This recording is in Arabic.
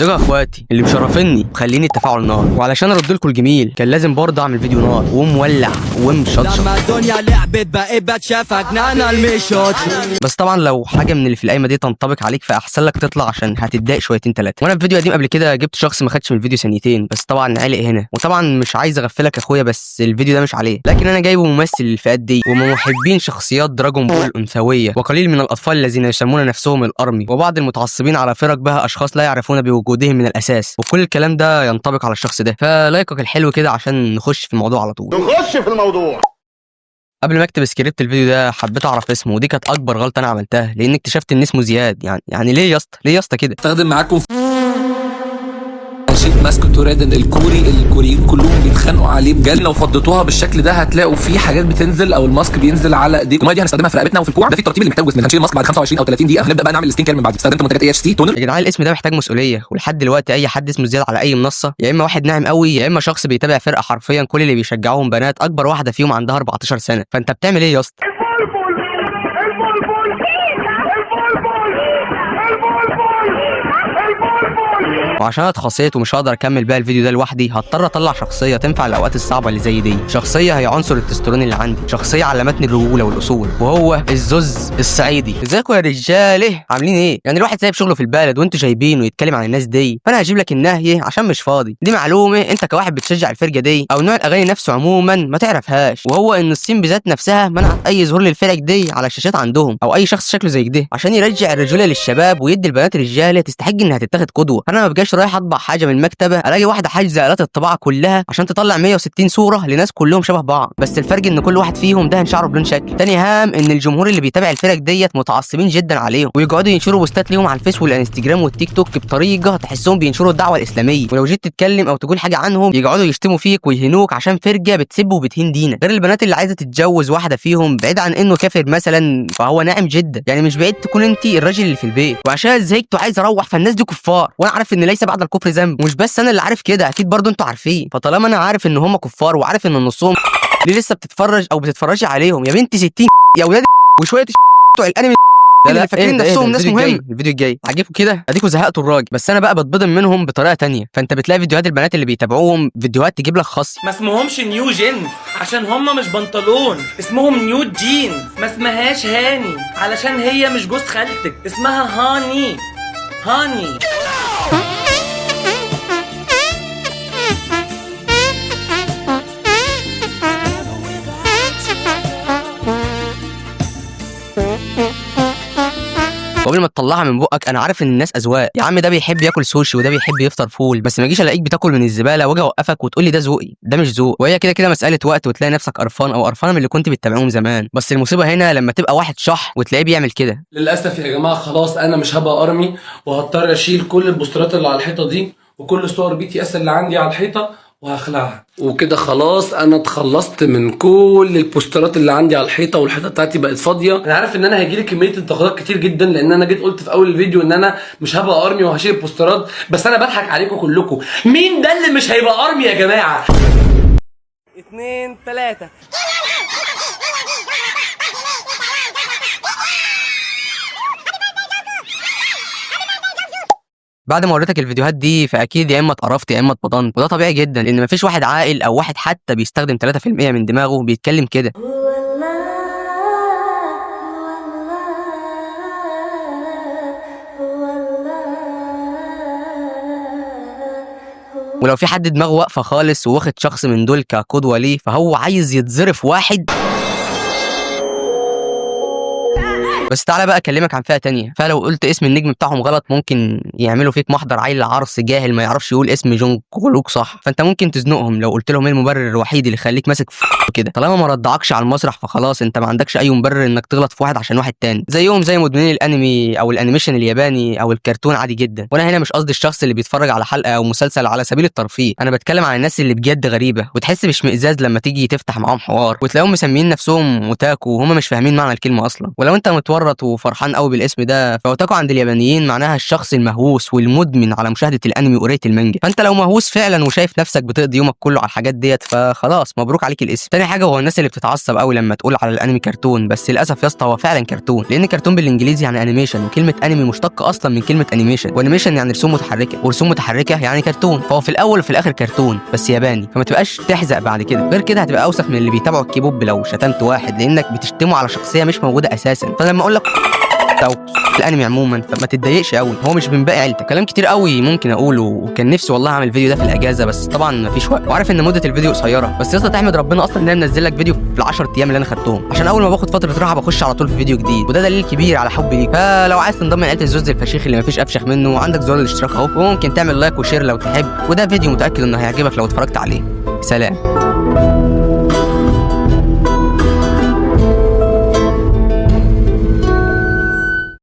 ازيكم يا اخواتي اللي مشرفيني وخليني التفاعل نار، وعلشان ارد لكم الجميل كان لازم برضه اعمل فيديو نار ومولع ومشطشط. لما الدنيا لعبت بقيت بتشافك نانا المشط. بس طبعا لو حاجه من اللي في القايمه دي تنطبق عليك فاحسن لك تطلع عشان هتتضايق شويتين ثلاثه. وانا في فيديو قديم قبل كده جبت شخص ما خدش من الفيديو ثانيتين، بس طبعا علق هنا. وطبعا مش عايز اغفلك يا اخويا، بس الفيديو ده مش عليه، لكن انا جايبه ممثل للفئات دي ومن محبين شخصيات دراجون بول الانثويه، وقليل من الاطفال الذين يسمون نفسهم الارمي، وبعض المتعصبين على فرق بها اشخاص لا يعرفون بوجودهم من الاساس، وكل الكلام ده ينطبق على الشخص ده. فلايكك الحلو كده عشان نخش في الموضوع على طول. نخش في الموضوع. قبل ما اكتب سكريبت الفيديو ده حبيت اعرف اسمه، ودي كانت اكبر غلطه انا عملتها، لان اكتشفت ان اسمه زياد. يعني ليه يا اسطى، ليه يا اسطى كده؟ استخدم معاكم شيء ماسك توريدن الكوريين كلهم بيتخانقوا عليه بجد. لو فضيتوها بالشكل ده هتلاقوا في حاجات بتنزل او الماسك بينزل على ايديكم. دي هنستخدمها في رقبتنا وفي الكوع، ده في الترتيب اللي محتاجه جسمنا. هنشيل الماسك بعد 25 او 30 دقيقه، هنبدا بقى نعمل السكين كير من بعد. استخدمت منتجات اي اتش سي تونر. يا جدعان الاسم ده محتاج مسؤوليه، ولحد دلوقتي اي حد اسمه زياد على اي منصه يا اما واحد ناعم قوي يا اما شخص بيتابع فرقه حرفيا كل اللي بيشجعوهم بنات اكبر واحده فيهم عندها 14 سنه. فانت بتعمل ايه يا اسطى؟ وعشان اتخصيت ومش هقدر اكمل بقى الفيديو ده لوحدي، هضطر اطلع شخصيه تنفع الاوقات الصعبه اللي زي دي. شخصيه هي عنصر التستيرون اللي عندي، شخصيه علمتني الرجوله والاصول، وهو الزوز الصعيدي. ازيكم يا رجاله، عاملين ايه؟ يعني الواحد سايب شغله في البلد وانتوا جايبينه يتكلم عن الناس دي، فانا هجيب لك النهيه عشان مش فاضي. دي معلومه انت كواحد بتشجع الفرقه دي او نوع الاغاني نفسه عموما ما تعرفهاش، وهو ان الصين بذات نفسها منعت اي ظهور للفرق دي على الشاشات عندهم، او اي شخص شكله زي كده، عشان يرجع الرجوله للشباب ويدي البنات رجاله تستحق انها تتاخد قدوه. انا ما بقاش رايح اطبع حاجه من المكتبه الاقي واحده حاجزه آلات الطباعه كلها عشان تطلع 160 صوره لناس كلهم شبه بعض، بس الفرق ان كل واحد فيهم دهن شعره بلون شكل. تاني هام ان الجمهور اللي بيتابع الفرق ديت متعصبين جدا عليهم، ويقعدوا ينشروا بوستات ليهم على الفيس والانستجرام والتيك توك بطريقه تحسهم بينشروا الدعوه الاسلاميه، ولو جيت تتكلم او تقول حاجه عنهم يقعدوا يشتموا فيك ويهنوك عشان فرقه بتسب وبتهين دينك. غير البنات اللي عايزه تتجوز واحده فيهم بعيد عن انه كافر مثلا فهو ناعم جدا، يعني مش بعيد تكون انت الراجل اللي في البيت. وعشان زهقت وعايز اروح، فالناس دي كفار، وانا عارف ان ليس بعد الكفر ذنب، ومش بس انا اللي عارف كده، اكيد برضو انتوا عارفين. فطالما انا عارف ان هم كفار وعارف ان نصهم ليه لسه بتتفرج او بتتفرجي عليهم يا بنتي 60 يا ولاد وشويه بتوع الانمي اللي فاكرين نفسهم ناس مهم. الفيديو الجاي عاجبكم كده؟ اديكوا زهقتوا الراجل، بس انا بقى بتبضم منهم بطريقه تانية. فانت بتلاقي فيديوهات البنات اللي بيتابعوهم فيديوهات تجيب لك خصي. ما اسمهمش نيو جينز عشان هم مش بنطلون، اسمهم نيو جينز. ما اسمهاش هاني علشان هي مش جوز خالتك، اسمها هاني. هاني وقبل ما تطلعها من بقك انا عارف ان الناس اذواق يا عم، ده بيحب ياكل سوشي وده بيحب يفطر فول، بس ما اجيش الاقيك بتاكل من الزباله واجي اوقفك وتقول لي ده ذوقي. ده مش ذوق، وهي كده كده مساله وقت وتلاقي نفسك قرفان او قرفانه من اللي كنت بتتابعهم زمان. بس المصيبه هنا لما تبقى واحد شح وتلاقيه بيعمل كده. للاسف يا جماعه خلاص انا مش هبقى ارمي، وهضطر اشيل كل البوسترات اللي على الحيطه دي وكل صور بي تي اس اللي عندي على الحيطه وهخلعها. وكده خلاص انا اتخلصت من كل البوسترات اللي عندي على الحيطه، والحيطه بتاعتي بقت فاضيه. انا عارف ان انا هيجيلي كميه انتقادات كتير جدا، لان انا جيت قلت في اول الفيديو ان انا مش هبقى ارمي وهشيل البوسترات، بس انا بضحك عليكم كلكم. مين ده اللي مش هيبقى ارمي يا جماعه؟ 2 3 بعد ما وريتك الفيديوهات دي فاكيد يا اما اتقرفت يا اما اتبطنت، وده طبيعي جدا لان مفيش واحد عاقل او واحد حتى بيستخدم 3% من دماغه بيتكلم كده. ولو في حد دماغه واقفه خالص وواخد شخص من دول كقدوه ليه فهو عايز يتظرف واحد. بس تعالى بقى اكلمك عن فئه تانية، فلو قلت اسم النجم بتاعهم غلط ممكن يعملوا فيك محضر عيل عرس جاهل ما يعرفش يقول اسم جون كلوك صح، فانت ممكن تزنقهم لو قلت لهم ايه المبرر الوحيد اللي يخليك ماسك كده. طالما ما ردعكش على المسرح فخلاص انت ما عندكش اي مبرر انك تغلط في واحد عشان واحد تاني، زيهم زي مدمنين الانمي او الانيميشن الياباني او الكرتون عادي جدا. وانا هنا مش قصدي الشخص اللي بيتفرج على حلقه او مسلسل على سبيل الترفيه، انا بتكلم عن الناس اللي بجد غريبه وتحس باشمئزاز لما تيجي تفتح معاهم حوار وتلاقيهم مسميين نفسهم اوتاكو وهم مش فاهمين معنى الكلمه اصلا. ولو انت متوقع مورط وفرحان قوي بالاسم ده. فوتاكو عند اليابانيين معناها الشخص المهووس والمدمن على مشاهده الانمي وقرايه المانجا. فانت لو مهووس فعلا وشايف نفسك بتقضي يومك كله على الحاجات ديت فخلاص مبروك عليك الاسم. تاني حاجه هو الناس اللي بتتعصب قوي لما تقول على الانمي كرتون، بس للاسف يا اسطى هو فعلا كرتون، لان كرتون بالانجليزي يعني انيميشن، وكلمه انمي مشتقه اصلا من كلمه انيميشن، وانيميشن يعني رسوم متحركه، ورسوم متحركه يعني كرتون. فهو في الاول وفي الاخر كرتون بس ياباني، فما تبقاش تحزق بعد كده، غير كده هتبقى اوسخ من اللي بيتابعوا الكيبوب لو شتمت واحد، لانك بتشتمه على شخصيه مش موجوده اساسا. فلما اقول لك او الانمي عموما فما تتضايقش قوي، هو مش من باقي عيلتك. كلام كتير قوي ممكن اقوله، وكان نفسي والله اعمل الفيديو ده في الاجازه، بس طبعا مفيش وقت، وعارف ان مده الفيديو قصيره، بس يا اسطى تحمد ربنا اصلا ان انا منزل لك فيديو في ال10 ايام اللي انا خدتهم، عشان اول ما باخد فتره راحه بخش على طول في فيديو جديد، وده دليل كبير على حبي ليك. فلو عايز تنضم لعيله الزوز الفشيخ اللي مفيش افشخ منه، عندك زرار الاشتراك اهو، وممكن تعمل لايك وشير لو تحب، وده فيديو متاكد انه هيعجبك لو اتفرجت عليه. سلام.